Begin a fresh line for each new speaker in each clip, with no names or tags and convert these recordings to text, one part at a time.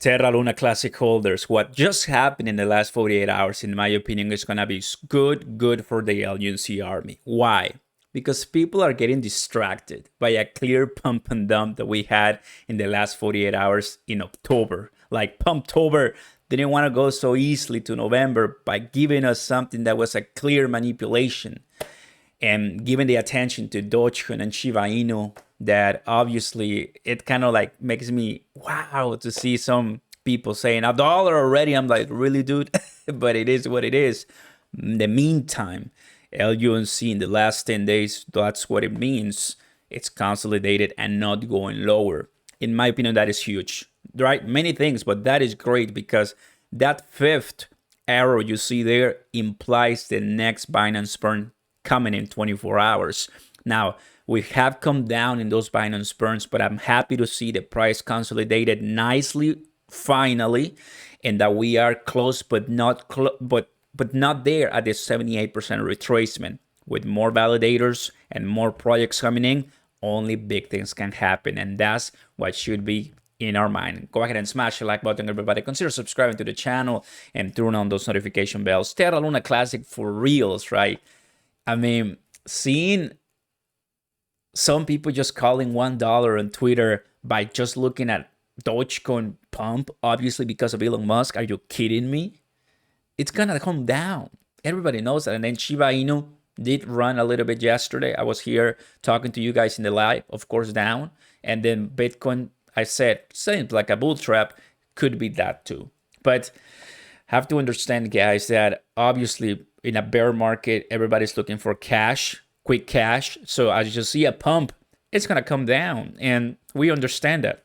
Terra Luna Classic holders, what just happened in the last 48 hours, in my opinion, is going to be good for the LUNC army. Why? Because people are getting distracted by a clear pump and dump that we had in the last 48 hours in October. Like Pumptober didn't want to go so easily to November by giving us something that was a clear manipulation. And given the attention to Dogecoin and Shiba Inu, that obviously it kind of like makes me wow to see some people saying $1 already. I'm like, really, dude? But it is what it is. In the meantime, LUNC in the last 10 days, that's what it means. It's consolidated and not going lower. In my opinion, that is huge, right? Many things, but that is great because that fifth arrow you see there implies the next Binance burn coming in 24 hours. Now, we have come down in those Binance burns, but I'm happy to see the price consolidated nicely, finally, and that we are close, but not not there at the 78% retracement. With more validators and more projects coming in, only big things can happen, and that's what should be in our mind. Go ahead and smash the like button, everybody. Consider subscribing to the channel and turn on those notification bells. Terra Luna Classic for reals, right? I mean, seeing some people just calling $1 on Twitter by just looking at Dogecoin pump, obviously because of Elon Musk. Are you kidding me? It's gonna come down. Everybody knows that. And then Shiba Inu did run a little bit yesterday. I was here talking to you guys in the live, of course, down. And then Bitcoin, I said, seems like a bull trap, could be that too. But have to understand, guys, that obviously in a bear market, everybody's looking for cash, quick cash. So as you see a pump, it's going to come down. And we understand that.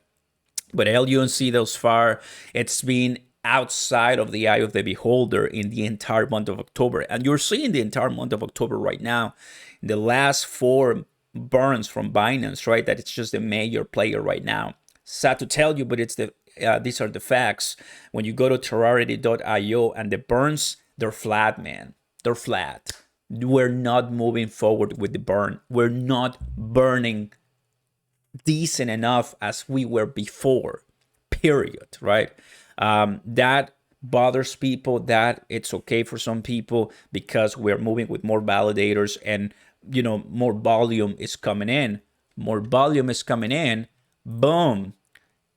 But LUNC thus far, it's been outside of the eye of the beholder in the entire month of October. And you're seeing the entire month of October right now. The last 4 burns from Binance, right? That it's just the major player right now. Sad to tell you, but it's these are the facts. When you go to Terrarity.io and the burns, they're flat, man. They're flat. We're not moving forward with the burn. We're not burning decent enough as we were before, period, right? That bothers people. That it's okay for some people because we're moving with more validators and, you know, more volume is coming in. More volume is coming in. Boom.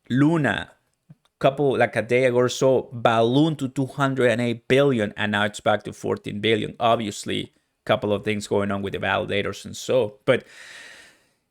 Luna, like a day ago or so, ballooned to 208 billion, and now it's back to 14 billion. Obviously, a couple of things going on with the validators and so, but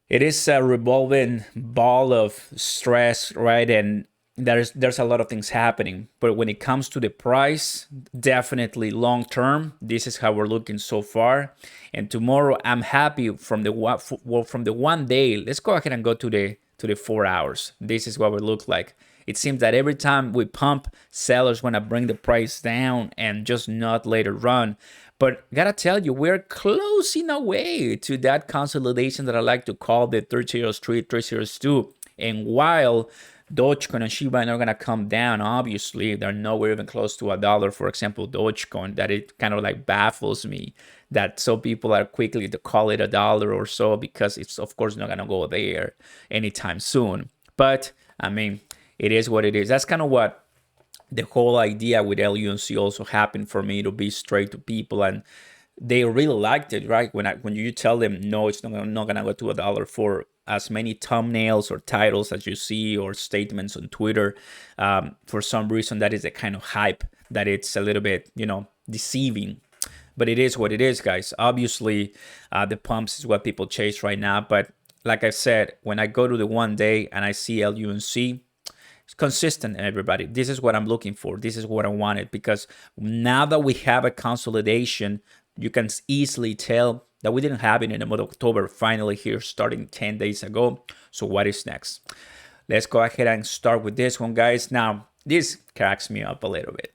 it is a revolving ball of stress, right? And there's a lot of things happening. But when it comes to the price, definitely long term, this is how we're looking so far. And tomorrow, I'm happy from the 1 day. Let's go ahead and go to the 4 hours. This is what it looks like. It seems that every time we pump, sellers want to bring the price down and just not let it run. But gotta tell you, we're closing away to that consolidation that I like to call the 303, 302. And while Dogecoin and Shiba are going to come down, obviously, they're nowhere even close to $1. For example, Dogecoin, that it kind of like baffles me that some people are quickly to call it $1 or so because it's, of course, not going to go there anytime soon. But, I mean, it is what it is. That's kind of what the whole idea with LUNC also happened for me, to be straight to people, and they really liked it, right? When you tell them no, it's not gonna go to $1 for as many thumbnails or titles as you see or statements on Twitter. For some reason, that is the kind of hype that it's a little bit, you know, deceiving. But it is what it is, guys. Obviously, the pumps is what people chase right now. But like I said, when I go to the 1 day and I see LUNC, it's consistent, everybody. This is what I'm looking for. This is what I wanted, because now that we have a consolidation, you can easily tell that we didn't have it in the month of October, finally here starting 10 days ago. So what is next? Let's go ahead and start with this one, guys. Now, this cracks me up a little bit.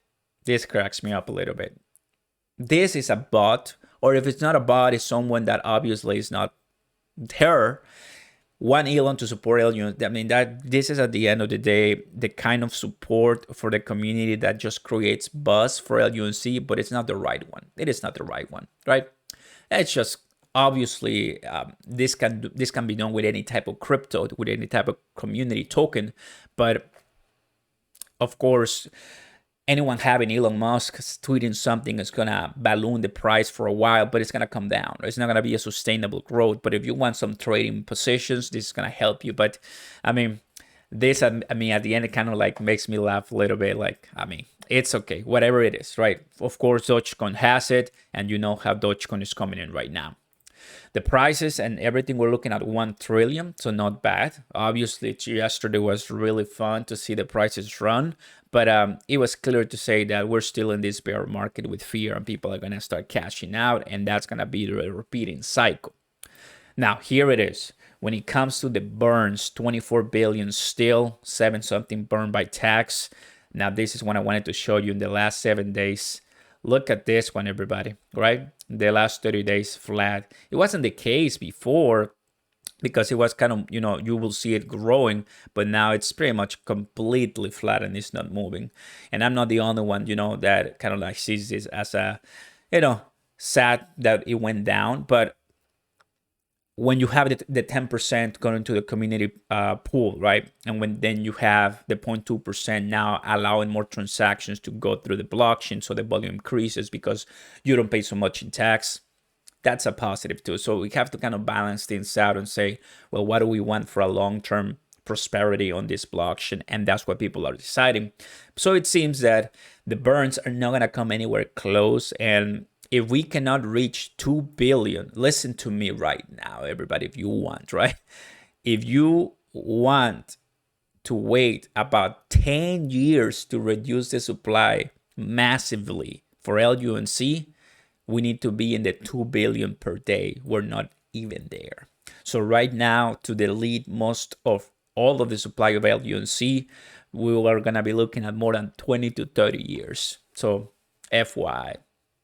This is a bot, or if it's not a bot, it's someone that obviously is not Terra. One Elon to support Elon. I mean, that this is at the end of the day the kind of support for the community that just creates buzz for LUNC, but it's not the right one. It is not the right one, right? It's just obviously this can be done with any type of crypto, with any type of community token, but Of course, anyone having Elon Musk tweeting something is gonna balloon the price for a while, but it's gonna come down. It's not gonna be a sustainable growth. But if you want some trading positions, this is gonna help you. But I mean, this, I mean, at the end, it kind of like makes me laugh a little bit. Like, I mean, it's okay, whatever it is, right? Of course, Dogecoin has it, and you know how Dogecoin is coming in right now. The prices and everything, we're looking at 1 trillion, so not bad. Obviously, yesterday was really fun to see the prices run, but it was clear to say that we're still in this bear market with fear, and people are going to start cashing out, and that's going to be the repeating cycle. Now, here it is. When it comes to the burns, 24 billion still, 7 something burned by tax. Now, this is what I wanted to show you in the last 7 days. Look at this one, everybody, right? The last 30 days flat. It wasn't the case before because it was kind of, you know, you will see it growing, but now it's pretty much completely flat and it's not moving. And I'm not the only one, you know, that kind of like sees this as a, you know, sad that it went down. But when you have the 10% going to the community pool, right? And when then you have the 0.2% now allowing more transactions to go through the blockchain, so the volume increases because you don't pay so much in tax. That's a positive too. So we have to kind of balance things out and say, well, what do we want for a long-term prosperity on this blockchain? And that's what people are deciding. So it seems that the burns are not going to come anywhere close. And if we cannot reach 2 billion, listen to me right now, everybody, if you want, right? If you want to wait about 10 years to reduce the supply massively for LUNC, we need to be in the 2 billion per day. We're not even there. So right now, to delete most of all of the supply of LUNC, we are going to be looking at more than 20 to 30 years. So FYI.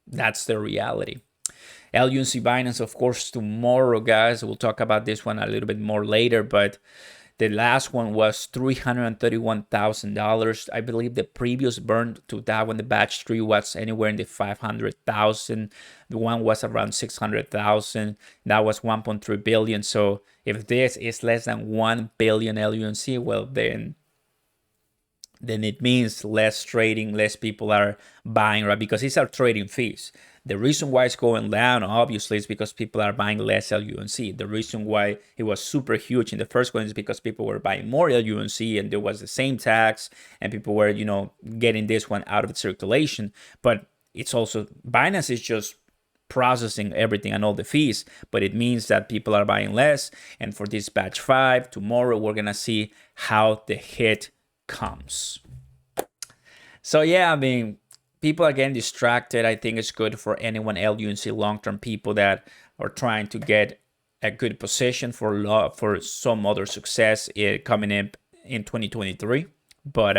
That's the reality. LUNC Binance, of course, tomorrow, guys. We'll talk about this one a little bit more later, but the last one was $331,000. I believe the previous burn to that one, the batch 3, was anywhere in the 500,000. The one was around 600,000. That was 1.3 billion. So if this is less than 1 billion LUNC, well, then it means less trading, less people are buying, right? Because these are trading fees. The reason why it's going down, obviously, is because people are buying less LUNC. The reason why it was super huge in the first one is because people were buying more LUNC and there was the same tax and people were, you know, getting this one out of circulation. But it's also, Binance is just processing everything and all the fees, but it means that people are buying less. And for this batch 5, tomorrow, we're going to see how the hit comes. So yeah, I mean, people are getting distracted. I think it's good for anyone LUNC long-term people that are trying to get a good position for some other success coming in 2023. But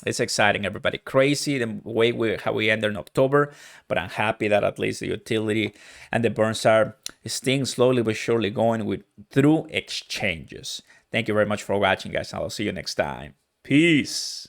it's exciting, everybody. Crazy the way how we ended in October, but I'm happy that at least the utility and the burns are staying slowly but surely going through exchanges. Thank you very much for watching, guys. I'll see you next time. Peace.